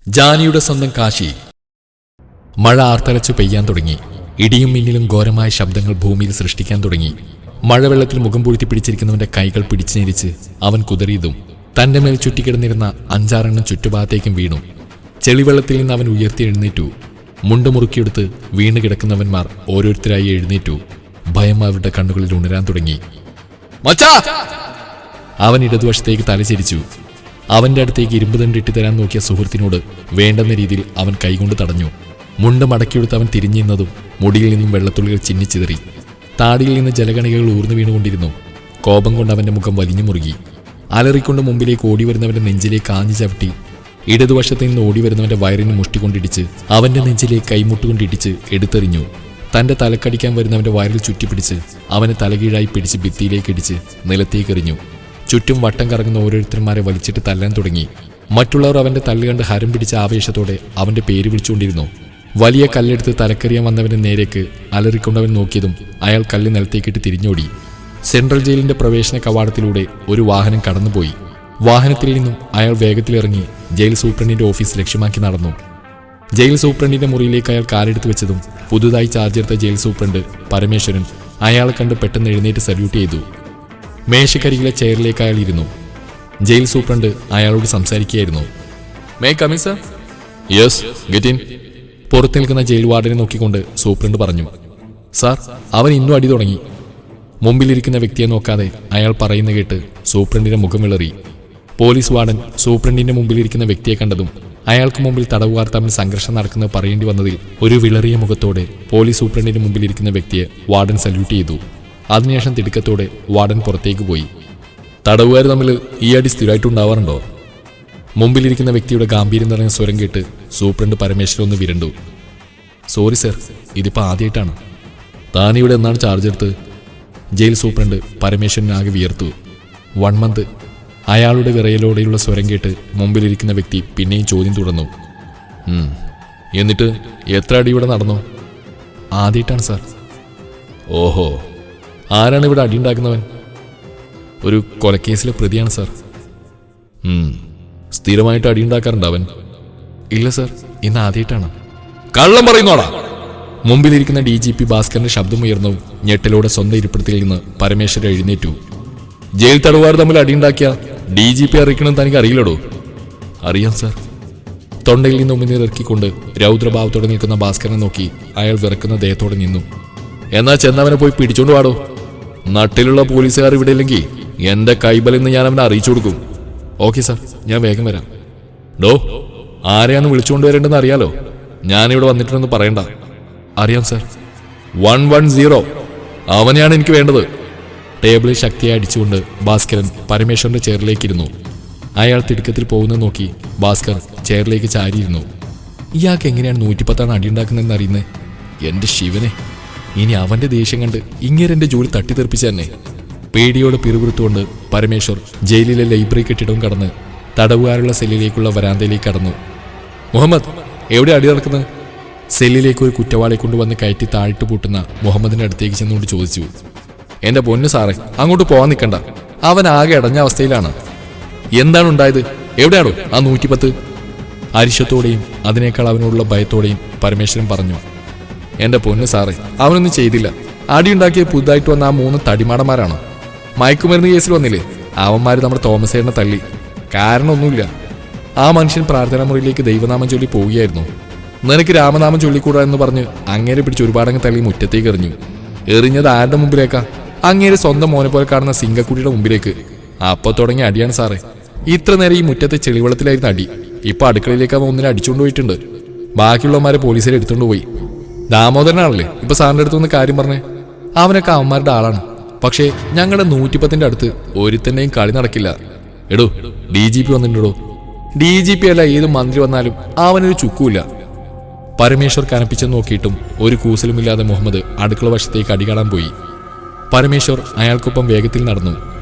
ജാനിയുടെ സ്വന്തം കാശി. മഴ ആർത്തലച്ചു പെയ്യാൻ തുടങ്ങി. ഇടിയും മിന്നലും ഘോരമായ ശബ്ദങ്ങൾ ഭൂമിയിൽ സൃഷ്ടിക്കാൻ തുടങ്ങി. മഴവെള്ളത്തിൽ മുഖം പൂഴ്ത്തി പിടിച്ചിരിക്കുന്നവന്റെ കൈകൾ പിടിച്ചു ഞെരിച്ച് അവൻ കുതറിയതും തന്റെ മേൽ ചുറ്റിക്കിടന്നിരുന്ന 5-6 ചുറ്റുഭാഗത്തേക്കും വീണു. ചെളിവെള്ളത്തിൽ നിന്ന് അവൻ ഉയർത്തി എഴുന്നേറ്റു. മുണ്ട് മുറുക്കിയെടുത്ത് വീണ് കിടക്കുന്നവന്മാർ ഓരോരുത്തരായി എഴുന്നേറ്റു. ഭയം അവരുടെ കണ്ണുകളിൽ ഉണരാൻ തുടങ്ങി. അവൻ ഇടതുവശത്തേക്ക് തലചരിച്ചു. അവന്റെ അടുത്തേക്ക് ഇരുമ്പ് ദണ്ടിട്ട് തരാൻ നോക്കിയ സുഹൃത്തിനോട് വേണ്ടെന്ന രീതിയിൽ അവൻ കൈകൊണ്ട് തടഞ്ഞു. മുണ്ട് മടക്കിയെടുത്ത് അവൻ തിരിഞ്ഞിരുന്നതും മുടിയിൽ നിന്നും വെള്ളത്തുള്ളികൾ ചിന്നിച്ചിതറി. താടിയിൽ നിന്ന് ജലകണികകൾ ഊർന്നു വീണുകൊണ്ടിരുന്നു. കോപം കൊണ്ട് അവന്റെ മുഖം വലിഞ്ഞു മുറുകി. അലറിക്കൊണ്ട് മുമ്പിലേക്ക് ഓടി വരുന്നവന്റെ നെഞ്ചിലേക്ക് ആഞ്ഞു ചവിട്ടി ഇടതുവശത്ത് നിന്ന് ഓടി വരുന്നവന്റെ വയറിന് മുഷ്ടിക്കൊണ്ടിടിച്ച് അവന്റെ നെഞ്ചിലേക്ക് കൈമുട്ടുകൊണ്ടിടിച്ച് എടുത്തെറിഞ്ഞു. തന്റെ തലക്കടിക്കാൻ വരുന്നവന്റെ വയറിൽ ചുറ്റിപ്പിടിച്ച് അവനെ തലകീഴായി പിടിച്ച് ഭിത്തിയിലേക്ക് ഇടിച്ച് നിലത്തേക്കെറിഞ്ഞു. ചുറ്റും വട്ടം കറങ്ങുന്ന ഓരോരുത്തന്മാരെ വലിച്ചിട്ട് തല്ലാൻ തുടങ്ങി. മറ്റുള്ളവർ അവന്റെ തല്ല് കണ്ട് ഹരം പിടിച്ച ആവേശത്തോടെ അവന്റെ പേര് വിളിച്ചുകൊണ്ടിരുന്നു. വലിയ കല്ലെടുത്ത് തലക്കെറിയാൻ വന്നവന്റെ നേരേക്ക് അലറിക്കൊണ്ടവൻ നോക്കിയതും അയാൾ കല്ല് നിലത്തേക്കിട്ട് തിരിഞ്ഞോടി. സെൻട്രൽ ജയിലിന്റെ പ്രവേശന കവാടത്തിലൂടെ ഒരു വാഹനം കടന്നുപോയി. വാഹനത്തിൽ നിന്നും അയാൾ വേഗത്തിലിറങ്ങി ജയിൽ സൂപ്രണ്ടിന്റെ ഓഫീസ് ലക്ഷ്യമാക്കി നടന്നു. ജയിൽ സൂപ്രണ്ടിന്റെ മുറിയിലേക്ക് അയാൾ കാലെടുത്ത് വെച്ചതും പുതുതായി ചാർജെടുത്ത ജയിൽ സൂപ്രണ്ട് പരമേശ്വരൻ അയാളെ കണ്ട് പെട്ടെന്ന് എഴുന്നേറ്റ് സല്യൂട്ട് ചെയ്തു. മേശക്കരികിലെ ചെയറിലേക്ക് അയാൾ ഇരുന്നു. ജയിൽ സൂപ്രണ്ട് അയാളോട് സംസാരിക്കുകയായിരുന്നു. May come in sir? Yes, get in. പുറത്തു നിൽക്കുന്ന ജയിൽ വാർഡനെ നോക്കിക്കൊണ്ട് സൂപ്രണ്ട് പറഞ്ഞു. സാർ, അവൻ ഇന്നും അടി തുടങ്ങി. മുമ്പിലിരിക്കുന്ന വ്യക്തിയെ നോക്കാതെ അയാൾ പറയുന്ന കേട്ട് സൂപ്രണ്ടിന്റെ മുഖം വിളറി. പോലീസ് വാർഡൻ സൂപ്രണ്ടിന്റെ മുമ്പിലിരിക്കുന്ന വ്യക്തിയെ കണ്ടതും അയാൾക്ക് മുമ്പിൽ തടവുകാർ തമ്മിൽ സംഘർഷം നടക്കുന്നത് പറയേണ്ടി വന്നതിൽ ഒരു വിളറിയ മുഖത്തോടെ പോലീസ് സൂപ്രണ്ടിന്റെ മുമ്പിലിരിക്കുന്ന വ്യക്തിയെ വാർഡൻ സല്യൂട്ട് ചെയ്തു. അതിനുശേഷം തിടുക്കത്തോടെ വാർഡൻ പുറത്തേക്ക് പോയി. തടവുകാർ തമ്മിൽ ഈ അടി സ്ഥിരമായിട്ടുണ്ടാവാറുണ്ടോ? മുമ്പിലിരിക്കുന്ന വ്യക്തിയുടെ ഗാംഭീര്യം നിറഞ്ഞ സ്വരം കേട്ട് സൂപ്രണ്ട് പരമേശ്വരൻ ഒന്ന് വിരണ്ടു. സോറി സർ, ഇതിപ്പോൾ ആദ്യമായിട്ടാണ്. താനിവിടെ എന്നാണ് ചാർജ് എടുത്ത്? ജയിൽ സൂപ്രണ്ട് പരമേശ്വരനാകെ വിയർത്തു. 1 മന്ത്. അയാളുടെ വിറയലോടെയുള്ള സ്വരം കേട്ട് മുമ്പിലിരിക്കുന്ന വ്യക്തി പിന്നെയും ചോദ്യം തുടർന്നു. എന്നിട്ട് എത്ര അടി ഇവിടെ നടന്നു? ആദ്യമായിട്ടാണ് സാർ. ഓഹോ, ആരാണ് ഇവിടെ അടിയുണ്ടാക്കുന്നവൻ? ഒരു കൊലക്കേസിലെ പ്രതിയാണ് സാർ. സ്ഥിരമായിട്ട് അടിയുണ്ടാക്കാറുണ്ട് അവൻ? ഇല്ല സാർ, ഇന്ന് ആദ്യമായിട്ടാണ്. കള്ളം പറയുന്നോടാ! മുമ്പിലിരിക്കുന്ന DGP ഭാസ്കറിന്റെ ശബ്ദമുയർന്നു. ഞെട്ടലോടെ സ്വന്തം ഇരിപ്പിടത്തിൽ നിന്ന് പരമേശ്വരൻ എഴുന്നേറ്റു. ജയിൽ തടവുകാർ തമ്മിൽ അടിയുണ്ടാക്കിയ DGP അറിയിക്കണം തനിക്ക് അറിയില്ലടോ? അറിയാം സാർ. തൊണ്ടയിൽ നിന്ന് ഉമിനീരിറക്കിക്കൊണ്ട് രൗദ്രഭാവത്തോടെ നിൽക്കുന്ന ഭാസ്കരനെ നോക്കി അയാൾ വിറക്കുന്ന ദേഹത്തോടെ നിന്നു. എന്നാ ചെന്നവനെ പോയി പിടിച്ചോണ്ട് വാടോ. നട്ടിലുള്ള പോലീസുകാർ ഇവിടെ ഇല്ലെങ്കിൽ എന്റെ കൈബലെന്ന് ഞാൻ അവനെ അറിയിച്ചു കൊടുക്കും. ഓക്കെ സാർ, ഞാൻ വേഗം വരാം. ഡോ, ആരെയാണ് വിളിച്ചുകൊണ്ടുവരേണ്ടെന്ന് അറിയാലോ. ഞാനിവിടെ വന്നിട്ടുണ്ടെന്ന് പറയണ്ട. അറിയാം സാർ. 110, അവനെയാണ് എനിക്ക് വേണ്ടത്. ടേബിളിൽ ശക്തിയായി അടിച്ചുകൊണ്ട് ഭാസ്കരൻ പരമേശ്വരന്റെ ചെയറിലേക്കിരുന്നു. അയാൾ തിടുക്കത്തിൽ പോകുന്നത് നോക്കി ഭാസ്കർ ചെയറിലേക്ക് ചാരിയിരുന്നു. ഇയാൾക്ക് എങ്ങനെയാണ് 110 അടിയുണ്ടാക്കുന്നതെന്ന് അറിയുന്നത്? എന്റെ ശിവനെ, ഇനി അവന്റെ ദേഷ്യം കണ്ട് ഇങ്ങേരെന്റെ ജോലി തട്ടിത്തെറിപ്പിച്ചു തന്നെ. പേടിയോടെ പിറുപിറുത്തുകൊണ്ട് പരമേശ്വർ ജയിലിലെ ലൈബ്രറി കെട്ടിടവും കടന്ന് തടവുകാരുള്ള സെല്ലിലേക്കുള്ള വരാന്തയിലേക്ക് കടന്നു. മുഹമ്മദ്, എവിടെ അടി നടക്കുന്നത്? സെല്ലിലേക്ക് ഒരു കുറ്റവാളിയെ കൊണ്ടുവന്ന് കയറ്റി താഴിട്ട് പൂട്ടുന്ന മുഹമ്മദിന്റെ അടുത്തേക്ക് ചെന്നുകൊണ്ട് ചോദിച്ചു. എന്റെ പൊന്നു സാറേ, അങ്ങോട്ട് പോകാൻ നിൽക്കണ്ട. അവൻ ആകെ അടഞ്ഞ അവസ്ഥയിലാണ്. എന്താണ് ഉണ്ടായത്? എവിടെയാണോ ആ 110? അരിശത്തോടെയും അതിനേക്കാൾ അവനോടുള്ള ഭയത്തോടെയും പരമേശ്വരൻ പറഞ്ഞു. എന്റെ പൊന്നു സാറേ, അവനൊന്നും ചെയ്തില്ല. അടിയുണ്ടാക്കിയ പുതുതായിട്ട് വന്ന ആ 3 തടിമാടന്മാരാണ്. മയക്കുമരുന്ന് കേസിൽ വന്നില്ലേ, അവന്മാര് നമ്മുടെ തോമസേട്ടനെ തല്ലി. കാരണമൊന്നുമില്ല. ആ മനുഷ്യൻ പ്രാർത്ഥനാ മുറിയിലേക്ക് ദൈവനാമം ചൊല്ലി പോവുകയായിരുന്നു. നിനക്ക് രാമനാമം ചൊല്ലിക്കൂടാ എന്ന് പറഞ്ഞ് അങ്ങേരെ പിടിച്ച് ഒരുപാടങ്ങ് തള്ളി മുറ്റത്തേക്ക് എറിഞ്ഞു. എറിഞ്ഞത് ആരുടെ മുമ്പിലേക്കാ? അങ്ങേരെ സ്വന്തം മോനെ പോലെ കാണുന്ന സിംഗക്കുട്ടിയുടെ മുമ്പിലേക്ക്. അപ്പൊ തുടങ്ങിയ അടിയാണ് സാറേ. ഇത്ര നേരം ഈ മുറ്റത്തെ ചെളിവെള്ളത്തിലായിരുന്നു അടി. ഇപ്പൊ അടുക്കളയിലേക്ക് അവൻ ഒന്നിനെ അടിച്ചുകൊണ്ട് പോയിട്ടുണ്ട്. ബാക്കിയുള്ളവന്മാരെ പോലീസിൽ എടുത്തുകൊണ്ട് പോയി. ദാമോദരനാണല്ലേ ഇപ്പൊ സാറിന്റെ അടുത്ത് വന്ന് കാര്യം പറഞ്ഞേ. അവനൊക്കെ അവന്മാരുടെ ആളാണ്. പക്ഷേ ഞങ്ങളുടെ 110ന്റെ അടുത്ത് ഒരുത്തന്നെയും കളി നടക്കില്ല. എടോ, DGP വന്നിട്ടുണ്ടോ? DGP അല്ല, ഏത് മന്ത്രി വന്നാലും അവനൊരു ചുക്കുമില്ല. പരമേശ്വർ കനപ്പിച്ചെന്ന് നോക്കിയിട്ടും ഒരു കൂസലുമില്ലാതെ മുഹമ്മദ് അടുക്കള വശത്തേക്ക് അടി കാണാൻ പോയി. പരമേശ്വർ അയാൾക്കൊപ്പം വേഗത്തിൽ നടന്നു.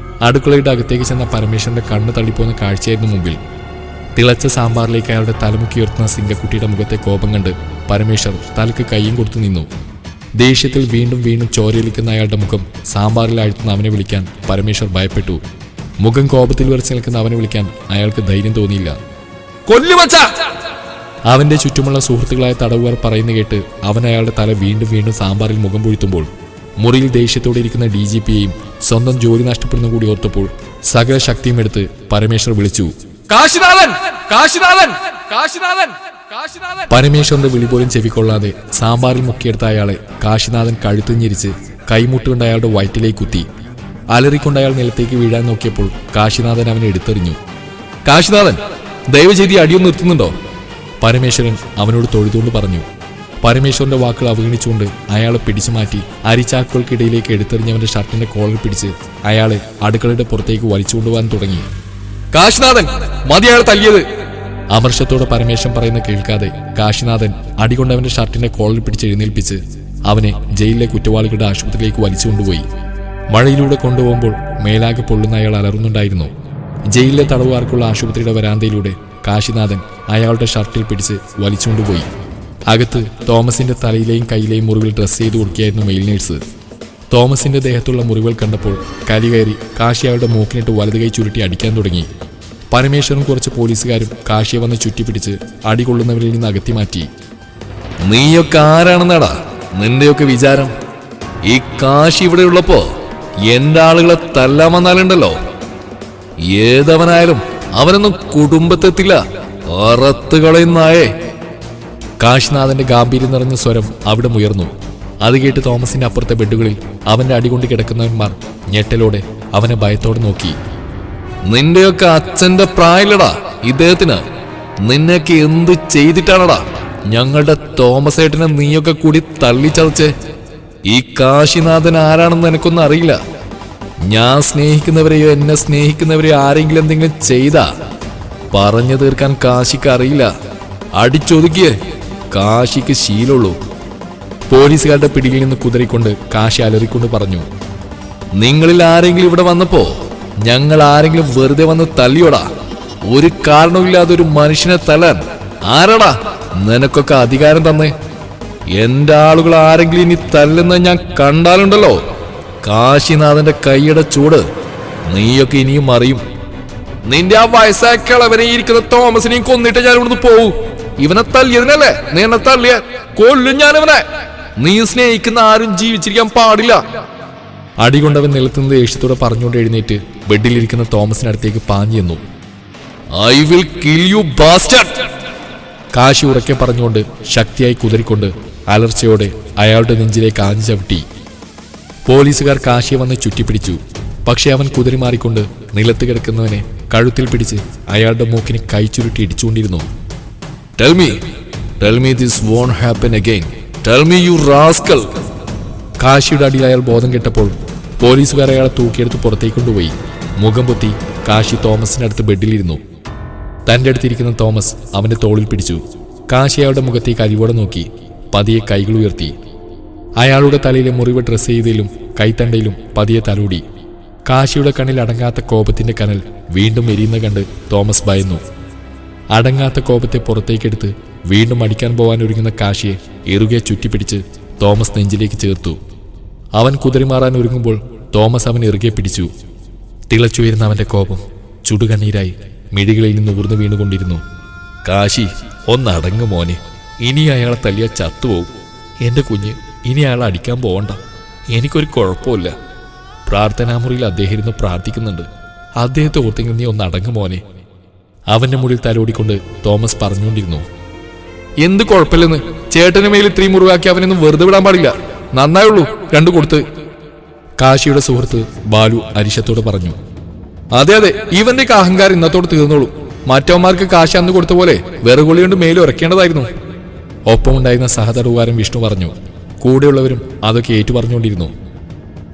അടുക്കളയുടെ അകത്തേക്ക് ചെന്ന പരമേശ്വരന്റെ കണ്ണ് തള്ളിപ്പോകുന്ന കാഴ്ചയായിരുന്നു മുമ്പിൽ. തിളച്ച സാമ്പാറിലേക്ക് അയാളുടെ തലമുക്കി ഉയർത്തുന്ന സിംഗക്കുട്ടിയുടെ മുഖത്തെ കോപം കണ്ട് പരമേശ്വർ തലക്ക് കയ്യും കൊടുത്തു നിന്നു. ദേഷ്യത്തിൽ വീണ്ടും വീണ്ടും ചോരയിലിക്കുന്ന അയാളുടെ മുഖം സാമ്പാറിൽ ആഴ്ത്തുന്ന അവനെ വിളിക്കാൻ പരമേശ്വർ ഭയപ്പെട്ടു. മുഖം കോപത്തിൽ വിറച്ചു നിൽക്കുന്ന അവനെ വിളിക്കാൻ അയാൾക്ക് ധൈര്യം തോന്നിയില്ല. അവന്റെ ചുറ്റുമുള്ള സുഹൃത്തുക്കളായ തടവുകാർ പറയുന്ന കേട്ട് അവൻ അയാളുടെ തല വീണ്ടും വീണ്ടും സാമ്പാറിൽ മുഖം പൊഴുത്തുമ്പോൾ മുറിയിൽ ദേഷ്യത്തോടെ ഇരിക്കുന്ന DGPയെയും സ്വന്തം ജോലി നഷ്ടപ്പെടുന്ന കൂടി ഓർത്തപ്പോൾ സകല ശക്തിയും എടുത്ത് പരമേശ്വർ വിളിച്ചു, കാശിനാഥൻ, കാശിനാഥൻ, കാശിനാഥൻ, കാശിനാഥൻ. പരമേശ്വറിന്റെ വിളി പോലും ചെവിക്കൊള്ളാതെ സാമ്പാറിൽ മുക്കിയെടുത്ത അയാളെ കാശിനാഥൻ കഴുത്ത് ഞെരിച്ച് കൈമുട്ടുകൊണ്ട് അയാളുടെ വയറ്റിലേക്ക് കുത്തി. അലറിക്കൊണ്ട് അയാൾ നിലത്തേക്ക് വീഴാൻ നോക്കിയപ്പോൾ കാശിനാഥൻ അവനെ എടുത്തെറിഞ്ഞു. കാശിനാഥൻ, ദയവ് ചെയ്ത് അടിയൊന്നും നിർത്തുന്നുണ്ടോ? പരമേശ്വരൻ അവനോട് തൊഴുതുകൊണ്ട് പറഞ്ഞു. പരമേശ്വരന്റെ വാക്കുകൾ അവഗണിച്ചുകൊണ്ട് അയാളെ പിടിച്ചു മാറ്റി അരിച്ചാക്കുകൾക്കിടയിലേക്ക് എടുത്തെറിഞ്ഞവന്റെ ഷർട്ടിന്റെ കോളർ പിടിച്ച് അയാളെ അടുക്കളയുടെ പുറത്തേക്ക് വലിച്ചുകൊണ്ടുപോകാൻ തുടങ്ങി. കാശിനാഥൻ, മതി അയാൾ തല്ലിയത്! അമർഷത്തോടെ പരമേശ്വരൻ പറയുന്ന കേൾക്കാതെ കാശിനാഥൻ അടികൊണ്ടവന്റെ ഷർട്ടിന്റെ കോളർ പിടിച്ച് എഴുന്നേൽപ്പിച്ച് അവനെ ജയിലിലെ കുറ്റവാളികളുടെ ആശുപത്രിയിലേക്ക് വലിച്ചുകൊണ്ടുപോയി. മഴയിലൂടെ കൊണ്ടുപോകുമ്പോൾ മേലാകെ പൊള്ളുന്ന അയാൾ അലറുന്നുണ്ടായിരുന്നു. ജയിലിലെ തടവുകാർക്കുള്ള ആശുപത്രിയുടെ വരാന്തയിലൂടെ കാശിനാഥൻ അയാളുടെ ഷർട്ടിൽ പിടിച്ച് വലിച്ചുകൊണ്ടുപോയി. അകത്ത് തോമസിന്റെ തലയിലെയും കൈയിലെയും മുറിവിൽ ഡ്രസ് ചെയ്ത് കൊടുക്കുകയായിരുന്നു മെയിൽ നേഴ്സ്. തോമസിന്റെ ദേഹത്തുള്ള മുറിവുകൾ കണ്ടപ്പോൾ കരി കയറി കാശി അയാളുടെ മൂക്കിനിട്ട് വലത് കൈ ചുരുട്ടി അടിക്കാൻ തുടങ്ങി. പരമേശ്വരനും കുറച്ച് പോലീസുകാരും കാശിയെ വന്ന് ചുറ്റിപ്പിടിച്ച് അടികൊള്ളുന്നവരിൽ നിന്ന് അകറ്റി മാറ്റി. നീയൊക്കെ ആരാണെന്നാടാ നിന്റെയൊക്കെ വിചാരം? ഈ കാശി ഇവിടെ ഉള്ളപ്പോ എന്റെ ആളുകളെ തല്ലാൻ വന്നാലുണ്ടല്ലോ, ഏതവനായാലും അവനൊന്നും കുടുംബത്തെത്തില്ല, അറത്ത് കളയുന്നായേ. കാശിനാഥന്റെ ഗാംഭീര്യം നിറഞ്ഞ സ്വരം അവിടെ ഉയർന്നു. അത് കേട്ട് തോമസിന്റെ അപ്പുറത്തെ ബെഡുകളിൽ അവന്റെ അടികൊണ്ട് കിടക്കുന്നവന്മാർ ഞെട്ടലോടെ അവനെ ഭയത്തോടെ നോക്കി. നിന്റെയൊക്കെ അച്ഛന്റെ പ്രായമില്ലടാ ഇദ്ദേഹത്തിന്. നിന്നെയൊക്കെ എന്ത് ചെയ്തിട്ടാണടാ ഞങ്ങളുടെ തോമസ് ഏട്ടനെ നീയൊക്കെ കൂടി തള്ളിച്ചതച്ചേ? ഈ കാശിനാഥൻ ആരാണെന്ന് എനിക്കൊന്നും അറിയില്ല. ഞാൻ സ്നേഹിക്കുന്നവരെയോ എന്നെ സ്നേഹിക്കുന്നവരെയോ ആരെങ്കിലും എന്തെങ്കിലും ചെയ്താ പറഞ്ഞു തീർക്കാൻ കാശിക്ക് അറിയില്ല. അടിച്ചൊതുക്കിയേ, കാശിക്ക് ശീലമുള്ളൂ. പോലീസുകാരുടെ പിടിയിൽ നിന്ന് കുതിരിക്കൊണ്ട് കാശി അലറിക്കൊണ്ട് പറഞ്ഞു. നിങ്ങളിൽ ആരെങ്കിലും ഇവിടെ വന്നപ്പോ ഞങ്ങൾ ആരെങ്കിലും വെറുതെ വന്ന് തല്ലിയോടാ? ഒരു കാരണവുമില്ലാതെ ഒരു മനുഷ്യനെ തല്ലാൻ ആരാടാ നിനക്കൊക്കെ അധികാരം തന്നേ? എന്റെ ആളുകൾ ആരെങ്കിലും ഇനി തല്ലുന്ന ഞാൻ കണ്ടാലുണ്ടല്ലോ, കാശിനാഥന്റെ കൈയുടെ ചൂട് നീയൊക്കെ ഇനിയും അറിയും. നിന്റെ ആ വയസ്സായ കിളവനെ ഇരിക്കുന്ന തോമസിനെയും കൊന്നിട്ട് ഞാൻ ഇവിടുന്ന് പോവും. ഇവനെ തല്ലിയതിനല്ലേ നീ എന്നെ തല്ലിയ? കൊല്ലും ഞാനിവനെ. നീ സ്നേഹിക്കുന്ന ആരും ജീവിച്ചിരിക്കാൻ പാടില്ല. അടികൊണ്ടവൻ നിലത്തുനിന്ന് ദേഷ്യത്തോടെ പറഞ്ഞുകൊണ്ട് എഴുന്നേറ്റ് ബെഡിലിരിക്കുന്ന തോമസിനടുത്തേക്ക് പാഞ്ഞു ചെന്നു. I will kill you bastard. കാശി ഉറക്കെ പറഞ്ഞുകൊണ്ട് ശക്തിയായി കുതിരിക്കൊണ്ട് അലർച്ചയോടെ അയാളുടെ നെഞ്ചിലേക്ക് ആഞ്ഞു ചവിട്ടി. പോലീസുകാർ കാശിയെ വന്ന് ചുറ്റിപ്പിടിച്ചു. പക്ഷെ അവൻ കുതിരി മാറിക്കൊണ്ട് നിലത്ത് കിടക്കുന്നവനെ കഴുത്തിൽ പിടിച്ച് അയാളുടെ മൂക്കിന് കൈ ചുരുട്ടി ഇടിച്ചുകൊണ്ടിരുന്നു. Tell me this won't happen again. Tell me, you rascal. കാശിയുടെ അടിയിൽ അയാൾ ബോധം കെട്ടപ്പോൾ പോലീസുകാർ അയാളെ തൂക്കിയെടുത്ത് പുറത്തേക്ക് കൊണ്ടുപോയി. മുഖം പൊത്തി കാശി തോമസിന്റെ അടുത്ത് ബെഡിലിരുന്നു. തന്റെ അടുത്തിരിക്കുന്ന തോമസ് അവന്റെ തോളിൽ പിടിച്ചു. കാശി അയാളുടെ മുഖത്തേക്ക് അരിവോടെ നോക്കി പതിയെ കൈകൾ ഉയർത്തി. അയാളുടെ തലയിലെ മുറിവ് ഡ്രസ് ചെയ്തതിലും കൈത്തണ്ടയിലും പതിയെ തലോടി. കാശിയുടെ കണ്ണിൽ അടങ്ങാത്ത കോപത്തിന്റെ കനൽ വീണ്ടും എരിയുന്ന കണ്ട് തോമസ് ഭയന്നു. അടങ്ങാത്ത കോപത്തെ പുറത്തേക്കെടുത്ത് വീണ്ടും അടിക്കാൻ പോവാൻ ഒരുങ്ങുന്ന കാശിയെ ഇറുകെ ചുറ്റിപ്പിടിച്ച് തോമസ് നെഞ്ചിലേക്ക് ചേർത്തു. അവൻ കുതിരിമാറാൻ ഒരുങ്ങുമ്പോൾ തോമസ് അവൻ ഇറുകെ പിടിച്ചു. തിളച്ചുയരുന്ന അവന്റെ കോപം ചുടുകണ്ണീരായി മിഴികളിൽ നിന്ന് ഊർന്നു വീണുകൊണ്ടിരുന്നു. കാശി, ഒന്നടങ്ങു മോനെ, ഇനി അയാളെ തല്ലിയ ചത്തുപോകും. എന്റെ കുഞ്ഞ്, ഇനി അയാളെ അടിക്കാൻ പോകണ്ട. എനിക്കൊരു കുഴപ്പമില്ല. പ്രാർത്ഥനാമുറിയിൽ അദ്ദേഹം ഇരുന്ന് പ്രാർത്ഥിക്കുന്നുണ്ട്. അദ്ദേഹത്തെ ഓർത്തെങ്കിൽ നീ ഒന്നടങ്ങു മോനെ. അവന്റെ മുടിൽ തലോടിക്കൊണ്ട് തോമസ് പറഞ്ഞുകൊണ്ടിരുന്നു. എന്ത് കുഴപ്പമില്ലെന്ന്? ചേട്ടന് മേൽ ഇത്രയും മുറിവാക്കി അവനൊന്നും വെറുതെ വിടാൻ പാടില്ല. നന്നായുള്ളൂ രണ്ടു കൊടുത്ത്. കാശിയുടെ സുഹൃത്ത് ബാലു അരിശത്തോട് പറഞ്ഞു. അതെ അതെ, ഇവന്റെ അഹങ്കാരം ഇന്നത്തോട് തീർന്നോളൂ. മറ്റവന്മാർക്ക് കാശി അന്ന് കൊടുത്ത പോലെ വെറുകൊളി കൊണ്ട് മേലും ഉറക്കേണ്ടതായിരുന്നു. ഒപ്പമുണ്ടായിരുന്ന സഹതടവുകാരൻ വിഷ്ണു പറഞ്ഞു. കൂടെയുള്ളവരും അതൊക്കെ ഏറ്റു പറഞ്ഞുകൊണ്ടിരുന്നു.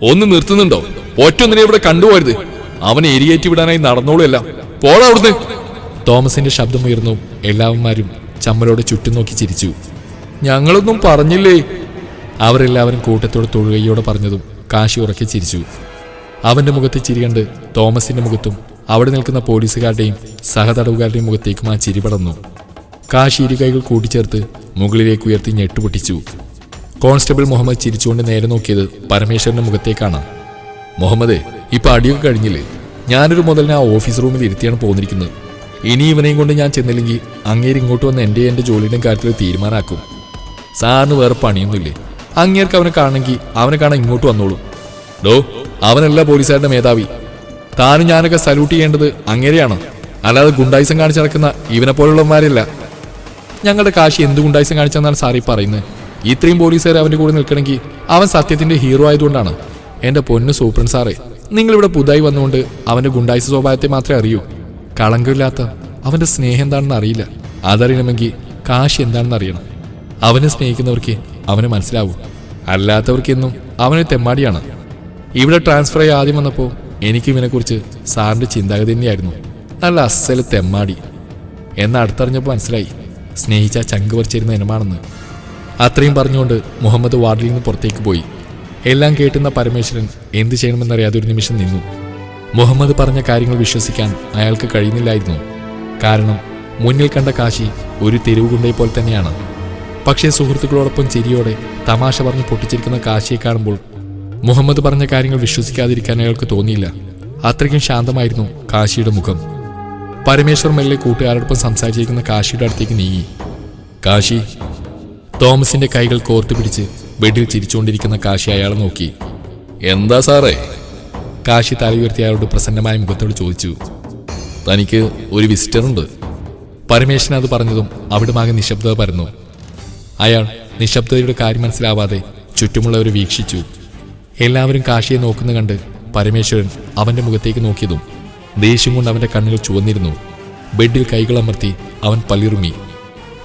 ഒന്ന് നിർത്തുന്നുണ്ടോ? ഒറ്റൊന്നിനെ ഇവിടെ കണ്ടുപോരുത്. അവനെ എരിയേറ്റി വിടാനായി നടന്നോളൂ എല്ലാം. പോടാ അവിടുന്ന്. തോമസിന്റെ ശബ്ദമുയർന്നു. എല്ലാവന്മാരും ചമ്മലോടെ ചുറ്റും നോക്കി ചിരിച്ചു. ഞങ്ങളൊന്നും പറഞ്ഞില്ലേ? അവരെല്ലാവരും കൂട്ടത്തോടെ തൊഴുകയോടെ പറഞ്ഞതും കാശി ഉറക്കെ ചിരിച്ചു. അവന്റെ മുഖത്ത് ചിരി കണ്ട് തോമസിന്റെ മുഖത്തും അവിടെ നിൽക്കുന്ന പോലീസുകാരുടെയും സഹതടവുകാരുടെയും മുഖത്തേക്കും ആ ചിരി പടർന്നു. കാശി ഇരുകൈകൾ കൂട്ടിച്ചേർത്ത് മുകളിലേക്ക് ഉയർത്തി ഞെട്ടുപൊട്ടിച്ചു. കോൺസ്റ്റബിൾ മുഹമ്മദ് ചിരിച്ചുകൊണ്ട് നേരെ നോക്കിയത് പരമേശ്വരന്റെ മുഖത്തേക്കാണ്. മുഹമ്മദേ, ഇപ്പൊ അടിയൊക്കെ കഴിഞ്ഞില്ലേ? ഞാനൊരു മുതലിനെ ആ ഓഫീസ് റൂമിൽ ഇരുത്തിയാണ് പോന്നിരിക്കുന്നത്. ഇനി ഇവനെയും കൊണ്ട് ഞാൻ ചെന്നില്ലെങ്കിൽ അങ്ങേര് ഇങ്ങോട്ട് വന്ന് എൻ്റെ ജോലിയുടെയും കാര്യത്തിൽ തീരുമാനമാക്കും. സാറിന് വേറെ പണിയൊന്നുമില്ലേ? അങ്ങേർക്ക് അവനെ കാണണമെങ്കിൽ അവനെ കാണാൻ ഇങ്ങോട്ട് വന്നോളൂ. അവനല്ല പോലീസുകാരുടെ മേധാവി. താനും ഞാനൊക്കെ സല്യൂട്ട് ചെയ്യേണ്ടത് അങ്ങേരെയാണ്, അല്ലാതെ ഗുണ്ടായിസം കാണിച്ചു നടക്കുന്ന ഇവനെ പോലുള്ളവന്മാരല്ല. ഞങ്ങളുടെ കാശി എന്ത് ഗുണ്ടായിസം കാണിച്ചെന്നാണ് സാറി പറയുന്നത്? ഇത്രയും പോലീസുകാർ അവൻ്റെ കൂടെ നിൽക്കണമെങ്കിൽ അവൻ സത്യത്തിന്റെ ഹീറോ ആയതുകൊണ്ടാണ്. എൻ്റെ പൊന്നു സൂപ്രണ്ട് സാറേ, നിങ്ങളിവിടെ പുതുതായി വന്നുകൊണ്ട് അവൻ്റെ ഗുണ്ടായിസ സ്വഭാവത്തെ മാത്രമേ അറിയൂ. കളങ്കമില്ലാത്ത അവൻ്റെ സ്നേഹം എന്താണെന്ന് അറിയില്ല. അതറിയണമെങ്കിൽ കാശി എന്താണെന്ന് അറിയണം. അവനെ സ്നേഹിക്കുന്നവർക്ക് അവനെ മനസ്സിലാവൂ, അല്ലാത്തവർക്കെന്നും അവനെ തെമ്മാടിയാണ്. ഇവിടെ ട്രാൻസ്ഫർ ആയി ആദ്യം വന്നപ്പോൾ എനിക്ക് ഇവനെക്കുറിച്ച് സാറിൻ്റെ ചിന്താഗതി തന്നെയായിരുന്നു, നല്ല അസല് തെമ്മാടി. എന്ന് അടുത്തറിഞ്ഞപ്പോൾ മനസ്സിലായി സ്നേഹിച്ച ചങ്ക് പറിച്ചിരുന്ന ഇനമാണെന്ന്. അത്രയും പറഞ്ഞുകൊണ്ട് മുഹമ്മദ് വാർഡിൽ നിന്ന് പുറത്തേക്ക് പോയി. എല്ലാം കേട്ടുന്ന പരമേശ്വരൻ എന്ത് ചെയ്യണമെന്നറിയാതെ ഒരു നിമിഷം നിന്നു. മുഹമ്മദ് പറഞ്ഞ കാര്യങ്ങൾ വിശ്വസിക്കാൻ അയാൾക്ക് കഴിയുന്നില്ലായിരുന്നു. കാരണം മുന്നിൽ കണ്ട കാശി ഒരു തെരുവ് ഗുണ്ടയെ പോലെ തന്നെയാണ്. പക്ഷേ സുഹൃത്തുക്കളോടൊപ്പം ചിരിയോടെ തമാശ പറഞ്ഞ് പൊട്ടിച്ചിരിക്കുന്ന കാശിയെ കാണുമ്പോൾ മുഹമ്മദ് പറഞ്ഞ കാര്യങ്ങൾ വിശ്വസിക്കാതിരിക്കാൻ അയാൾക്ക് തോന്നിയില്ല. അത്രയ്ക്കും ശാന്തമായിരുന്നു കാശിയുടെ മുഖം. പരമേശ്വർ മെല്ലെ കൂട്ടുകാരോടൊപ്പം സംസാരിച്ചിരിക്കുന്ന കാശിയുടെ അടുത്തേക്ക് നീങ്ങി. കാശി. തോമസിന്റെ കൈകൾ കോർത്തു പിടിച്ച് ബെഡിൽ ചിരിച്ചുകൊണ്ടിരിക്കുന്ന കാശി അയാളെ നോക്കി. എന്താ സാറേ? കാശി തല ഉയർത്തി അയാളോട് പ്രസന്നമായ മുഖത്തോട് ചോദിച്ചു. തനിക്ക് ഒരു വിസിറ്റർ ഉണ്ട്. പരമേശ്വരൻ അത് പറഞ്ഞതും അവിടുമാകെ നിശബ്ദത പരന്നു. അയാൾ നിശബ്ദതയുടെ കാര്യം മനസ്സിലാവാതെ ചുറ്റുമുള്ളവരെ വീക്ഷിച്ചു. എല്ലാവരും കാശിയെ നോക്കുന്ന കണ്ട് പരമേശ്വരൻ അവന്റെ മുഖത്തേക്ക് നോക്കിയതും ദേഷ്യം കൊണ്ട് അവന്റെ കണ്ണുകൾ ചുവന്നിരുന്നു. ബെഡിൽ കൈകൾ അമർത്തി അവൻ പല്ലിറുമി.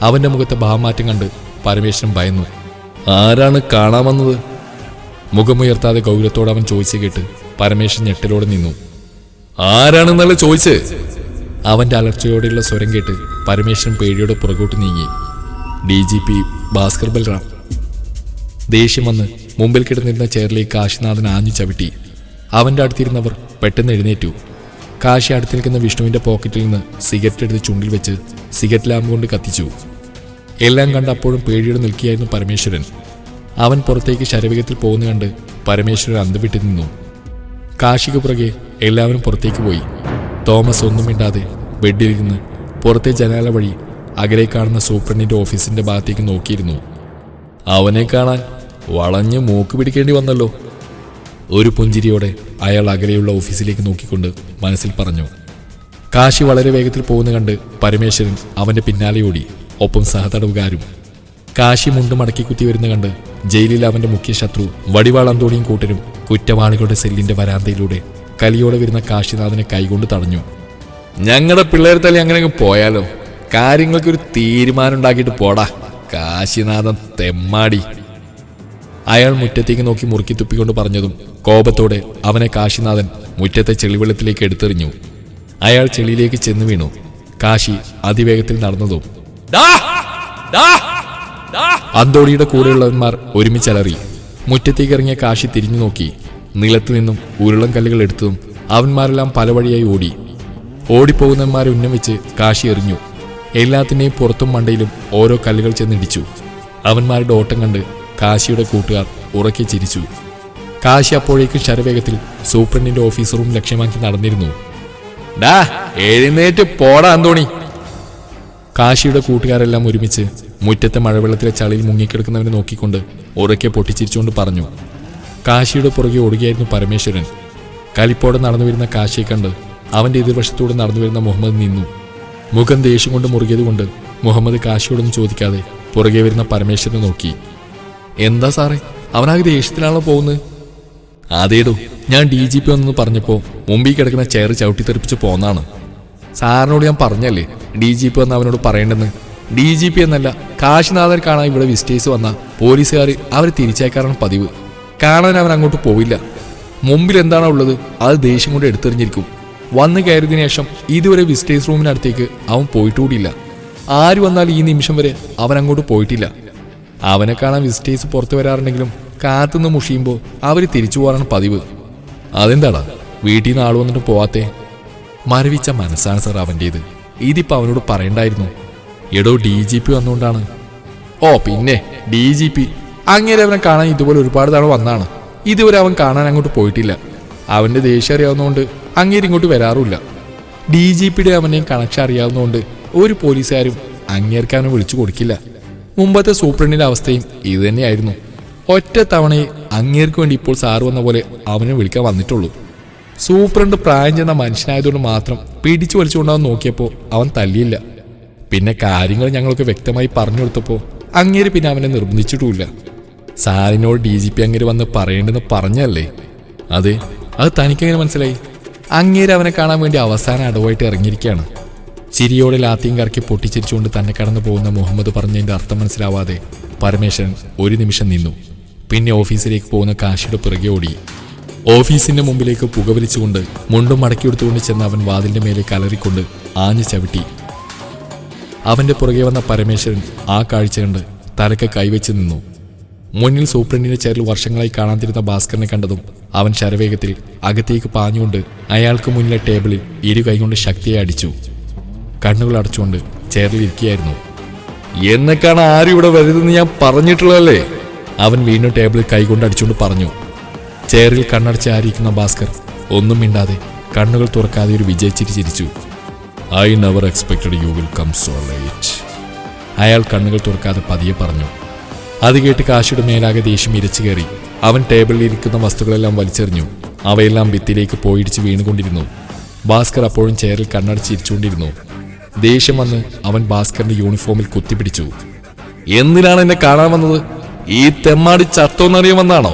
അവന്റെ മുഖത്തെ ഭാവമാറ്റം കണ്ട് പരമേശ്വരൻ ഭയന്നു. ആരാണ് കാണാമെന്നത്? മുഖമുയർത്താതെ ഗൗരവത്തോടെ അവൻ ചോദിച്ചു കേട്ട് പരമേശ്വരൻ ഞെട്ടലോടെ നിന്നു. ആരാണെന്നല്ല ചോദിച്ച്? അവന്റെ അലർച്ചയോടെയുള്ള സ്വരം കേട്ട് പരമേശ്വരൻ പേടിയോടെ പുറകോട്ട് നീങ്ങി. DGP ഭാസ്കർ ബൽറാം. ദേഷ്യം വന്ന് മുമ്പിൽ കിടന്നിരുന്ന ചെയറിലേക്ക് കാശിനാഥൻ ആഞ്ഞു ചവിട്ടി. അവന്റെ അടുത്തിരുന്നവർ പെട്ടെന്ന് എഴുന്നേറ്റു. കാശി അടുത്ത് നിൽക്കുന്ന വിഷ്ണുവിന്റെ പോക്കറ്റിൽ നിന്ന് സിഗരറ്റ് എടുത്ത് ചുണ്ടിൽ വെച്ച് സിഗരറ്റ് ലാമ്പ് കൊണ്ട് കത്തിച്ചു. എല്ലാം കണ്ട് അപ്പോഴും പേടിയോടെ നിൽക്കുകയായിരുന്നു പരമേശ്വരൻ. അവൻ പുറത്തേക്ക് ശരവേഗത്തിൽ പോകുന്ന കണ്ട് പരമേശ്വരൻ അന്തവിട്ട് നിന്നു. കാശിക്ക് പുറകെ എല്ലാവരും പുറത്തേക്ക് പോയി. തോമസ് ഒന്നും മിണ്ടാതെ ബെഡിലിരുന്ന് പുറത്തെ ജനാല വഴി അകലെ കാണുന്ന സൂപ്രണ്ടിന്റെ ഓഫീസിന്റെ ഭാഗത്തേക്ക് നോക്കിയിരുന്നു. അവനെ കാണാൻ വളഞ്ഞ് മൂക്ക് പിടിക്കേണ്ടി വന്നല്ലോ. ഒരു പുഞ്ചിരിയോടെ അയാൾ അകലെയുള്ള ഓഫീസിലേക്ക് നോക്കിക്കൊണ്ട് മനസ്സിൽ പറഞ്ഞു. കാശി വളരെ വേഗത്തിൽ പോകുന്ന കണ്ട് പരമേശ്വരൻ അവന്റെ പിന്നാലെ ഓടി. ഒപ്പം സഹതടവുകാരും. കാശി മുണ്ട് മടക്കി കുത്തി വരുന്ന കണ്ട് ജയിലിൽ അവന്റെ മുഖ്യ ശത്രു വടിവാൾ അന്തോണിയും കൂട്ടരും കുറ്റവാളികളുടെ സെല്ലിന്റെ വരാന്തയിലൂടെ കലിയോടെ വരുന്ന കാശിനാഥനെ കൈകൊണ്ട് തടഞ്ഞു. ഞങ്ങളുടെ പിള്ളേർ തല്ലി അങ്ങനെ പോയാലോ? കാര്യങ്ങൾക്കൊരു തീരുമാനം ഉണ്ടാക്കിയിട്ട് പോടാ കാശിനാഥൻ തെമ്മാടി. അയാൾ മുറ്റത്തേക്ക് നോക്കി മുറുക്കി തുപ്പിക്കൊണ്ട് പറഞ്ഞതും കോപത്തോടെ അവനെ കാശിനാഥൻ മുറ്റത്തെ ചെളിവെള്ളത്തിലേക്ക് എടുത്തെറിഞ്ഞു. അയാൾ ചെളിയിലേക്ക് ചെന്ന് വീണു. കാശി അതിവേഗത്തിൽ നടന്നതും അന്തോണിയുടെ കൂടെയുള്ളവന്മാർ ഒരുമിച്ചലറി. മുറ്റത്തേക്ക് ഇറങ്ങിയ കാശി തിരിഞ്ഞു നോക്കി. നിലത്തു നിന്നും ഉരുളം കല്ലുകൾ എടുത്തതും അവന്മാരെല്ലാം പല വഴിയായി ഓടി. ഓടിപ്പോകുന്നവന്മാരെ ഉന്നം വെച്ച് കാശി എറിഞ്ഞു. എല്ലാത്തിൻ്റെയും പുറത്തും മണ്ടയിലും ഓരോ കല്ലുകൾ ചെന്നിടിച്ചു. അവന്മാരുടെ ഓട്ടം കണ്ട് കാശിയുടെ കൂട്ടുകാർ ഉറക്കെ ചിരിച്ചു. കാശി അപ്പോഴേക്കും ശരവേഗത്തിൽ സൂപ്രണ്ടിന്റെ ഓഫീസ് റൂം ലക്ഷ്യമാക്കി നടന്നിരുന്നു. ഡാ എഴുന്നേറ്റ് പോടാ അന്തോണി. കാശിയുടെ കൂട്ടുകാരെല്ലാം ഒരുമിച്ച് മുറ്റത്തെ മഴവെള്ളത്തിലെ ചളിയിൽ മുങ്ങിക്കിടക്കുന്നവനെ നോക്കിക്കൊണ്ട് ഉറക്കെ പൊട്ടിച്ചിരിച്ചുകൊണ്ട് പറഞ്ഞു. കാശിയുടെ പുറകെ ഓടുകയായിരുന്നു പരമേശ്വരൻ. കലിപ്പോടെ നടന്നു വരുന്ന കാശിയെ കണ്ട് അവന്റെ എതിർവശത്തൂടെ നടന്നു വരുന്ന മുഹമ്മദ് നിന്നു. മുഖം ദേഷ്യം കൊണ്ട് മുറുകിയതുകൊണ്ട് മുഹമ്മദ് കാശിയോടൊന്നും ചോദിക്കാതെ പുറകെ വരുന്ന പരമേശ്വരനെ നോക്കി. എന്താ സാറേ, അവനാകെ ദേഷ്യത്തിലാണല്ലോ പോകുന്നത്? അതേടോ, ഞാൻ DGP വന്നെന്ന് പറഞ്ഞപ്പോൾ മുമ്പിൽ കിടക്കുന്ന ചെയർ ചവിട്ടിത്തെറിപ്പിച്ച് പോന്നാണ്. സാറിനോട് ഞാൻ പറഞ്ഞല്ലേ DGP വന്ന് അവനോട് പറയേണ്ടെന്ന്. DGP എന്നല്ല, കാശിനാഥൻ കാണാൻ ഇവിടെ വിസിറ്റേഴ്സ് വന്ന പോലീസുകാർ അവർ തിരിച്ചയക്കാറാണ് പതിവ്. കാണാൻ അവൻ അങ്ങോട്ട് പോവില്ല. മുമ്പിൽ എന്താണോ ഉള്ളത് അത് ദേഷ്യം കൊണ്ട് എടുത്തെറിഞ്ഞിരിക്കും. വന്ന് കയറിയതിനു ശേഷം ഇതുവരെ വിസിറ്റേഴ്സ് റൂമിനടുത്തേക്ക് അവൻ പോയിട്ടുകൂടിയില്ല. ആര് വന്നാലും ഈ നിമിഷം വരെ അവൻ അങ്ങോട്ട് പോയിട്ടില്ല. അവനെ കാണാൻ വിസിറ്റേഴ്സ് പുറത്തു വരാറുണ്ടെങ്കിലും കാത്തുനിന്ന് മുഷിയുമ്പോൾ അവർ തിരിച്ചു പോകാറാണ് പതിവ്. അതെന്താടാ വീട്ടിൽ നിന്ന് ആൾ വന്നിട്ട് പോവാത്തേ? മരവിച്ച മനസ്സാണ് സാർ അവൻ്റേത്. ഇതിപ്പോൾ അവനോട് പറയണ്ടായിരുന്നു. എടോ DGP വന്നുകൊണ്ടാണ്. ഓ പിന്നെ DGP അങ്ങനെ അവനെ കാണാൻ ഇതുപോലെ ഒരുപാട് തവണ വന്നാണ്. ഇതുവരെ അവൻ കാണാൻ അങ്ങോട്ട് പോയിട്ടില്ല. അവൻ്റെ ദേഷ്യം അറിയാവുന്നതുകൊണ്ട് അങ്ങേര് ഇങ്ങോട്ട് വരാറുമില്ല. DGPയുടെ അവനെയും കണക്ഷൻ അറിയാവുന്നതുകൊണ്ട് ഒരു പോലീസുകാരും അങ്ങേർക്ക് അവനെ വിളിച്ചു കൊടുക്കില്ല. മുമ്പത്തെ സൂപ്രണ്ടിന്റെ അവസ്ഥയും ഇതുതന്നെയായിരുന്നു. ഒറ്റ തവണയെ അങ്ങേർക്ക് വേണ്ടി ഇപ്പോൾ സാറ് വന്ന പോലെ അവനെ വിളിക്കാൻ വന്നിട്ടുള്ളൂ. സൂപ്രണ്ട് പ്രായം ചെന്ന മനുഷ്യനായതുകൊണ്ട് മാത്രം പിടിച്ചു വലിച്ചുകൊണ്ടാവും നോക്കിയപ്പോൾ അവൻ തല്ലിയില്ല. പിന്നെ കാര്യങ്ങൾ ഞങ്ങൾക്ക് വ്യക്തമായി പറഞ്ഞു കൊടുത്തപ്പോൾ അങ്ങേര് പിന്നെ അവനെ നിർബന്ധിച്ചിട്ടുമില്ല. സാറിനോട് DGP അങ്ങേര് വന്ന് പറയേണ്ടെന്ന് പറഞ്ഞല്ലേ? അതെ, അത് തനിക്കെങ്ങനെ മനസ്സിലായി? അങ്ങേര് അവനെ കാണാൻ വേണ്ടി അവസാന അടവായിട്ട് ഇറങ്ങിയിരിക്കുകയാണ്. ചിരിയോടെ ലാത്തിയും കറക്കി പൊട്ടിച്ചിരിച്ചുകൊണ്ട് തന്നെ കടന്നു പോകുന്ന മുഹമ്മദ് പറഞ്ഞതിന്റെ അർത്ഥം മനസ്സിലാവാതെ പരമേശ്വരൻ ഒരു നിമിഷം നിന്നു. പിന്നെ ഓഫീസിലേക്ക് പോകുന്ന കാശിയുടെ പിറകെ ഓടി. ഓഫീസിന്റെ മുമ്പിലേക്ക് പുകവലിച്ചുകൊണ്ട് മുണ്ടും മടക്കിയെടുത്തുകൊണ്ട് ചെന്ന് അവൻ വാതിലിന്റെ മേലെ കലറിക്കൊണ്ട് ആഞ്ഞു ചവിട്ടി. അവന്റെ പുറകെ വന്ന പരമേശ്വരൻ ആ കാഴ്ച കണ്ട് തലക്ക് കൈവച്ച് നിന്നു. മുന്നിൽ സൂപ്രണ്ടിന്റെ ചേരിൽ വർഷങ്ങളായി കാണാതിരുന്ന ഭാസ്കരനെ കണ്ടതും അവൻ ശരവേഗത്തിൽ അകത്തേക്ക് പാഞ്ഞുകൊണ്ട് അയാൾക്ക് മുന്നിലെ ടേബിളിൽ ഇരു കൈകൊണ്ട് ശക്തിയെ അടിച്ചു. കണ്ണുകൾ അടച്ചുകൊണ്ട് ചേറിലിരിക്കുകയായിരുന്നു. എന്നെ കാണാൻ ആരും ഇവിടെ വരുതെന്ന് ഞാൻ പറഞ്ഞിട്ടുള്ളതല്ലേ? അവൻ വീണ്ടും ടേബിളിൽ കൈകൊണ്ട് അടിച്ചുകൊണ്ട് പറഞ്ഞു. ചേറിൽ കണ്ണടച്ച് ആയിരിക്കുന്ന ഭാസ്കർ ഒന്നും മിണ്ടാതെ കണ്ണുകൾ തുറക്കാതെ ഒരു വിജയിച്ചിട്ട് ചിരിച്ചു. I never expected you will come so late. അയാൾ കണ്ണുകൾ തുറക്കാതെ പതിയെ പറഞ്ഞു. അത് കേട്ട് കാശിയുടെ മേലാകെ ദേഷ്യം ഇരച്ചു കയറി. അവൻ ടേബിളിൽ ഇരിക്കുന്ന വസ്തുക്കളെല്ലാം വലിച്ചെറിഞ്ഞു. അവയെല്ലാം ഭിത്തിയിലേക്ക് പോയിടിച്ച് വീണുകൊണ്ടിരുന്നു. ഭാസ്കർ അപ്പോഴും ചെയറിൽ കണ്ണടച്ചിരിച്ചുകൊണ്ടിരുന്നു. ദേഷ്യം വന്ന് അവൻ ഭാസ്കറിന്റെ യൂണിഫോമിൽ കുത്തിപ്പിടിച്ചു. എന്തിനാണ് എന്നെ കാണാൻ വന്നത്? ഈ തെമ്മാടി ചത്തോന്നറിയാൻ വന്നാണോ?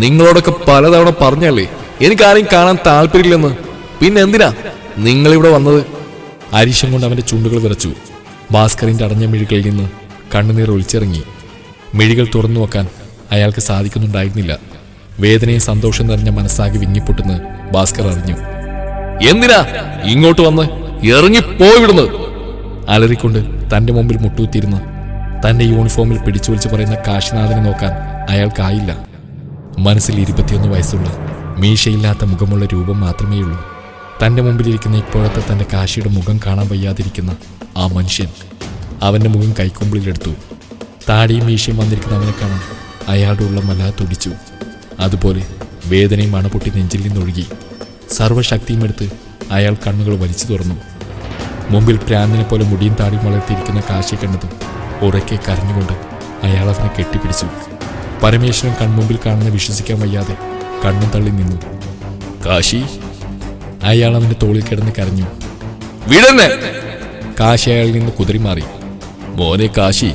നിങ്ങളോടൊക്കെ പലതവണ പറഞ്ഞല്ലേ എനിക്കാരെയും കാണാൻ താല്പര്യമില്ലെന്ന്. പിന്നെ എന്തിനാ നിങ്ങളിവിടെ വന്നത്? അരിശം കൊണ്ട് അവന്റെ ചുണ്ടുകൾ വിറച്ചു. ഭാസ്കറിന്റെ അടഞ്ഞ മിഴികളിൽ നിന്ന് കണ്ണുനീർ ഒലിച്ചിറങ്ങി. മിഴികൾ തുറന്നു നോക്കാൻ അയാൾക്ക് സാധിക്കുന്നുണ്ടായിരുന്നില്ല. വേദനയും സന്തോഷം നിറഞ്ഞ മനസ്സാകെ വിങ്ങിപ്പൊട്ടുന്ന് ഭാസ്കർ അറിഞ്ഞു. എന്തിനാ ഇങ്ങോട്ട് വന്ന്? ഇറങ്ങിപ്പോയിവിടുന്ന്! അലറിക്കൊണ്ട് തന്റെ മുമ്പിൽ മുട്ടൂത്തിയിരുന്ന് തന്റെ യൂണിഫോമിൽ പിടിച്ചു വലിച്ചു പറയുന്ന കാശിനാഥനെ നോക്കാൻ അയാൾക്കായില്ല. മനസ്സിൽ 21 വയസ്സുള്ള മീശയില്ലാത്ത മുഖമുള്ള രൂപം മാത്രമേയുള്ളൂ. തന്റെ മുമ്പിലിരിക്കുന്ന ഇപ്പോഴത്തെ തന്റെ കാശിയുടെ മുഖം കാണാൻ വയ്യാതിരിക്കുന്ന ആ മനുഷ്യൻ അവന്റെ മുഖം കൈക്കൊമ്പിളിലെടുത്തു. താടിയും മീശയും വന്നിരിക്കുന്ന അവനെ കാണാൻ അയാളുടെ ഉള്ളം വല്ലാതെ തുടിച്ചു. അതുപോലെ വേദനയും അണപൊട്ടി നെഞ്ചിൽ നിന്നൊഴുകി. സർവ്വശക്തിയും എടുത്ത് അയാൾ കണ്ണുകൾ വലിച്ചു തുറന്നു. മുമ്പിൽ പ്രാന്തിനെ പോലെ മുടിയും താടിയും വളർത്തിയിരിക്കുന്ന കാശിയെ കണ്ടതും ഉറക്കെ കരഞ്ഞുകൊണ്ട് അയാൾ അവനെ കെട്ടിപ്പിടിച്ചു. പരമേശ്വരൻ കൺമുമ്പിൽ കാണുന്ന വിശ്വസിക്കാൻ വയ്യാതെ കണ്ണും തള്ളി നിന്നു. കാശി! അയാൾ അവന്റെ തോളിൽ കിടന്ന് കരഞ്ഞു. വിടന്നെ! കാശി അയാളിൽ നിന്ന് കുതിറിമാറി. മോനെ കാശി!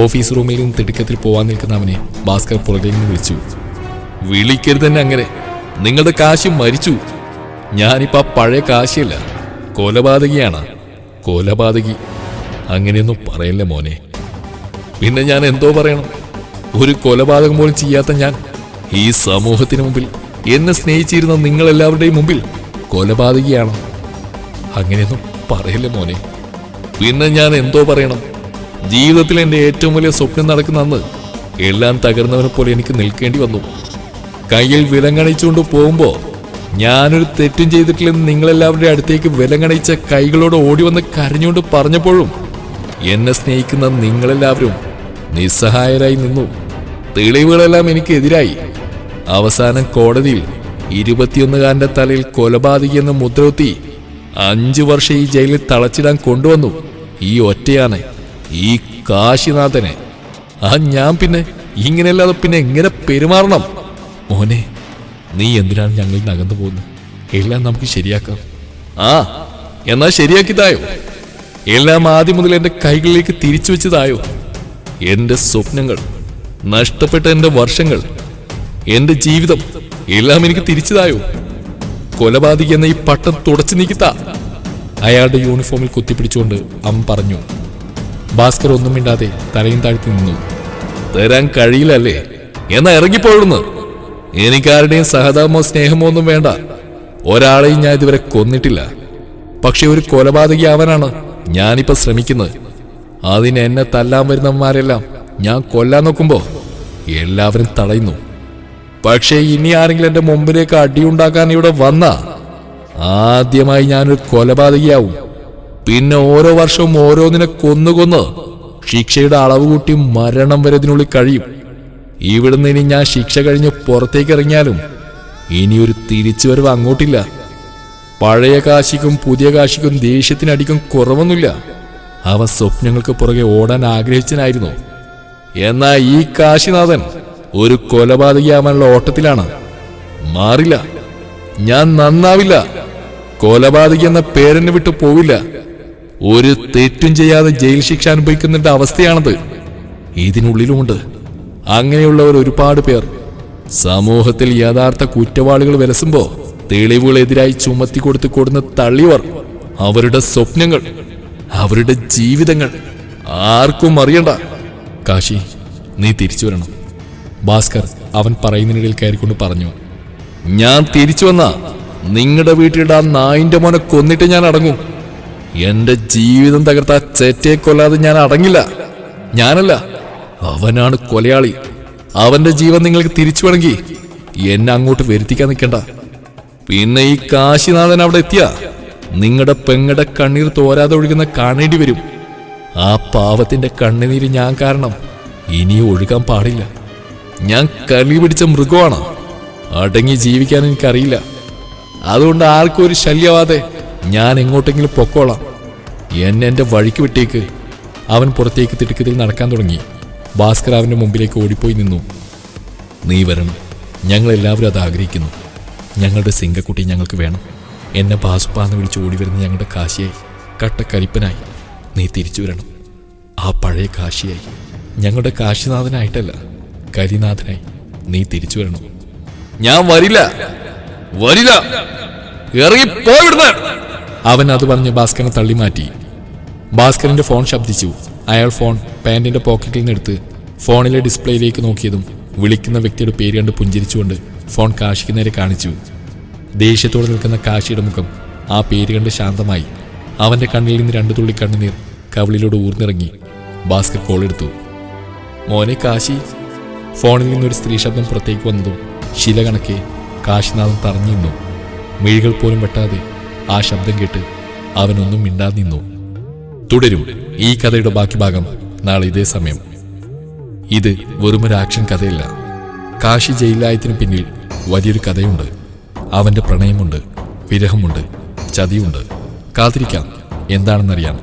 ഓഫീസ് റൂമിൽ നിന്ന് തിടുക്കത്തിൽ പോവാൻ നിൽക്കുന്ന അവനെ ഭാസ്കർ പുറകിൽ നിന്ന് വിളിച്ചു. വിളിക്കരുതെന്നെ അങ്ങനെ. നിങ്ങളുടെ കാശി മരിച്ചു. ഞാനിപ്പോ പഴയ കാശിയല്ല, കൊലപാതകിയാണ്. കൊലപാതകി! അങ്ങനെയൊന്നും പറയല്ലേ മോനെ. പിന്നെ ഞാൻ എന്തോ പറയണം? ഒരു കൊലപാതകം പോലും ചെയ്യാത്ത ഞാൻ ഈ സമൂഹത്തിന് മുമ്പിൽ, എന്നെ സ്നേഹിച്ചിരുന്ന നിങ്ങളെല്ലാവരുടെയും മുമ്പിൽ കൊലപാതകിയാണ്. അങ്ങനെയൊന്നും പറയല്ലേ മോനെ. പിന്നെ ഞാൻ എന്തോ പറയണം? ജീവിതത്തിൽ എൻ്റെ ഏറ്റവും വലിയ സ്വപ്നം നടക്കുന്ന അന്ന് എല്ലാം തകർന്നവനെ പോലെ എനിക്ക് നിൽക്കേണ്ടി വന്നു. കയ്യിൽ വിലങ്ങണിച്ചുകൊണ്ട് പോകുമ്പോൾ ഞാനൊരു തെറ്റും ചെയ്തിട്ടില്ലെന്ന് നിങ്ങളെല്ലാവരുടെ അടുത്തേക്ക് വിലങ്ങണിച്ച കൈകളോട് ഓടി വന്ന് കരഞ്ഞുകൊണ്ട് പറഞ്ഞപ്പോഴും എന്നെ സ്നേഹിക്കുന്ന നിങ്ങളെല്ലാവരും നിസ്സഹായരായി നിന്നു. തെളിവുകളെല്ലാം എനിക്ക് എതിരായി. അവസാനം കോടതിയിൽ 21കാരന്റെ തലയിൽ കൊലപാതകി എന്ന് മുദ്രകുത്തി 5 വർഷം ഈ ജയിലിൽ തളച്ചിടാൻ കൊണ്ടുവന്നു ഈ ഒറ്റയാണ്, ഈ കാശിനാഥനെ. ഞാൻ പിന്നെ ഇങ്ങനെയല്ലാതെ പിന്നെ എങ്ങനെ പെരുമാറണം? മോനെ, നീ എന്തിനാണ് ഞങ്ങളിൽ നകന്നു പോകുന്നത്? എല്ലാം നമുക്ക് ശരിയാക്കാം. എന്നാൽ ശരിയാക്കിയതായോ? എല്ലാം ആദ്യം മുതൽ എന്റെ കൈകളിലേക്ക് തിരിച്ചു വെച്ചതായോ? എന്റെ സ്വപ്നങ്ങൾ, നഷ്ടപ്പെട്ട എന്റെ വർഷങ്ങൾ, എന്റെ ജീവിതം എല്ലാം എനിക്ക് തിരിച്ചതായോ? കൊലപാതകി എന്ന ഈ പട്ടം തുടച്ചു നീക്കിത്താ. അയാളുടെ യൂണിഫോമിൽ കുത്തിപ്പിടിച്ചുകൊണ്ട് അമ്മ പറഞ്ഞു. ഭാസ്കർ ഒന്നും മിണ്ടാതെ തലയും താഴ്ത്തി നിന്നു. തരാൻ കഴിയില്ലല്ലേ? എന്നാ ഇറങ്ങിപ്പോഴുന്നു. എനിക്കാരുടെയും സഹതാപമോ സ്നേഹമോ ഒന്നും വേണ്ട. ഒരാളെയും ഞാൻ ഇതുവരെ കൊന്നിട്ടില്ല. പക്ഷെ ഒരു കൊലപാതകി ആവാനാണ് ഞാനിപ്പോ ശ്രമിക്കുന്നത്. അതിന് എന്നെ തല്ലാൻ വരുന്നവന്മാരെല്ലാം ഞാൻ കൊല്ലാൻ നോക്കുമ്പോ എല്ലാവരും തടയുന്നു. പക്ഷേ ഇനി ആരെങ്കിലും എന്റെ മുമ്പിലേക്ക് അടിയുണ്ടാക്കാൻ ഇവിടെ വന്നാ ആദ്യമായി ഞാനൊരു കൊലപാതകിയാവും. പിന്നെ ഓരോ വർഷവും ഓരോന്നിനെ കൊന്നു ശിക്ഷയുടെ അളവ് കൂട്ടി മരണം വരെ ഇതിനുള്ളിൽ കഴിയും. ഇവിടുന്ന് ഇനി ഞാൻ ശിക്ഷ കഴിഞ്ഞ് പുറത്തേക്ക് ഇറങ്ങിയാലും ഇനിയൊരു തിരിച്ചുവരവ് അങ്ങോട്ടില്ല. പഴയ കാശിക്കും പുതിയ കാശിക്കും ദേഷ്യത്തിനടിക്കും കുറവൊന്നുമില്ല. അവൻ സ്വപ്നങ്ങൾക്ക് പുറകെ ഓടാൻ ആഗ്രഹിച്ചനായിരുന്നു. എന്നാ ഈ കാശിനാഥൻ ഒരു കൊലപാതകയാവാനുള്ള ഓട്ടത്തിലാണ്. മാറില്ല, ഞാൻ നന്നാവില്ല. കൊലപാതകി എന്ന പേരെന്നെ വിട്ടു പോവില്ല. ഒരു തെറ്റും ചെയ്യാതെ ജയിൽ ശിക്ഷ അനുഭവിക്കുന്നതിന്റെ അവസ്ഥയാണത്. ഇതിനുള്ളിലുമുണ്ട് അങ്ങനെയുള്ളവർ ഒരുപാട് പേർ. സമൂഹത്തിൽ യഥാർത്ഥ കുറ്റവാളികൾ വിലസുമ്പോ തെളിവുകളെതിരായി ചുമത്തി കൊടുന്ന് തള്ളിയവർ. അവരുടെ സ്വപ്നങ്ങൾ, അവരുടെ ജീവിതങ്ങൾ ആർക്കും അറിയണ്ട. കാശി, നീ തിരിച്ചു വരണം. ഭാസ്കർ അവൻ പറയുന്നതിനിടയിൽ കയറിക്കൊണ്ട് പറഞ്ഞു. ഞാൻ തിരിച്ചു വന്ന നിങ്ങളുടെ വീട്ടിലിടാ നായിന്റെ മോനെ കൊന്നിട്ട് ഞാൻ അടങ്ങും. എന്റെ ജീവിതം തകർത്ത ചേറ്റയെ കൊല്ലാതെ ഞാൻ അടങ്ങില്ല. ഞാനല്ല, അവനാണ് കൊലയാളി. അവന്റെ ജീവൻ നിങ്ങൾക്ക് തിരിച്ചു വേണമെങ്കിൽ എന്നെ അങ്ങോട്ട് വരുത്തിക്കാൻ നിൽക്കണ്ട. പിന്നെ ഈ കാശിനാഥൻ അവിടെ എത്തിയ നിങ്ങളുടെ പെങ്ങടെ കണ്ണീർ തോരാതെ ഒഴുകുന്ന കാണേണ്ടി വരും. ആ പാവത്തിന്റെ കണ്ണുനീര് ഞാൻ കാരണം ഇനി ഒഴുകാൻ പാടില്ല. ഞാൻ കലി പിടിച്ച മൃഗമാണ്. അടങ്ങി ജീവിക്കാൻ എനിക്കറിയില്ല. അതുകൊണ്ട് ആർക്കും ഒരു ശല്യമാവാതെ ഞാൻ എങ്ങോട്ടെങ്കിലും പൊക്കോളാം. എന്റെ വഴിക്ക് വിട്ടേക്ക്. അവൻ പുറത്തേക്ക് തിടുക്കത്തിൽ നടക്കാൻ തുടങ്ങി. ഭാസ്കർ അവന്റെ മുമ്പിലേക്ക് ഓടിപ്പോയി നിന്നു. നീ വരണം, ഞങ്ങളെല്ലാവരും അത് ആഗ്രഹിക്കുന്നു. ഞങ്ങളുടെ സിംഗക്കുട്ടി ഞങ്ങൾക്ക് വേണം. എന്നെ ബാസുപ്പാന്ന് വിളിച്ച് ഓടി വരുന്ന ഞങ്ങളുടെ കാശിയായി, കട്ടക്കരിപ്പനായി നീ തിരിച്ചു വരണം. ആ പഴയ കാശിയായി, ഞങ്ങളുടെ കാശിനാഥനായിട്ടല്ല, കരിനാഥനായി നീ തിരിച്ചു വരണം. ഞാൻ വരില്ല, വരില്ല, ഇറങ്ങി പോയിടുന്ന. അവൻ അത് പറഞ്ഞ് ഭാസ്കരനെ തള്ളി മാറ്റി. ഭാസ്കറിന്റെ ഫോൺ ശബ്ദിച്ചു. അയാൾ ഫോൺ പാന്റിന്റെ പോക്കറ്റിൽ നിന്നെടുത്ത് ഫോണിലെ ഡിസ്പ്ലേയിലേക്ക് നോക്കിയതും വിളിക്കുന്ന വ്യക്തിയുടെ പേര് കണ്ട് പുഞ്ചിരിച്ചുകൊണ്ട് ഫോൺ കാശിക്ക് നേരെ കാണിച്ചു. ദേഷ്യത്തോടെ നിൽക്കുന്ന കാശിയുടെ മുഖം ആ പേര് കണ്ട് ശാന്തമായി. അവന്റെ കണ്ണിൽ നിന്ന് 2 തുള്ളി കണ്ണുനീർ കവിളിലൂടെ ഊർന്നിറങ്ങി. ഭാസ്കർ കോൾ എടുത്തു. മോനെ കാശി. ഫോണിൽ നിന്നൊരു സ്ത്രീ ശബ്ദം പുറത്തേക്ക് വന്നതും ശില കണക്കെ കാശിനാഥൻ തറഞ്ഞു നിന്നു. മിഴികൾ പോലും വെട്ടാതെ ആ ശബ്ദം കേട്ട് അവനൊന്നും മിണ്ടാതെ നിന്നു. തുടരും ഈ കഥയുടെ ബാക്കി ഭാഗം നാളെ ഇതേ സമയം. ഇത് വെറുമൊരു ആക്ഷൻ കഥയല്ല. കാശി ജയിലായതിനു പിന്നിൽ വലിയൊരു കഥയുണ്ട്. അവന്റെ പ്രണയമുണ്ട്, വിരഹമുണ്ട്, ചതിയുണ്ട്. കാത്തിരിക്കാം എന്താണെന്നറിയാം.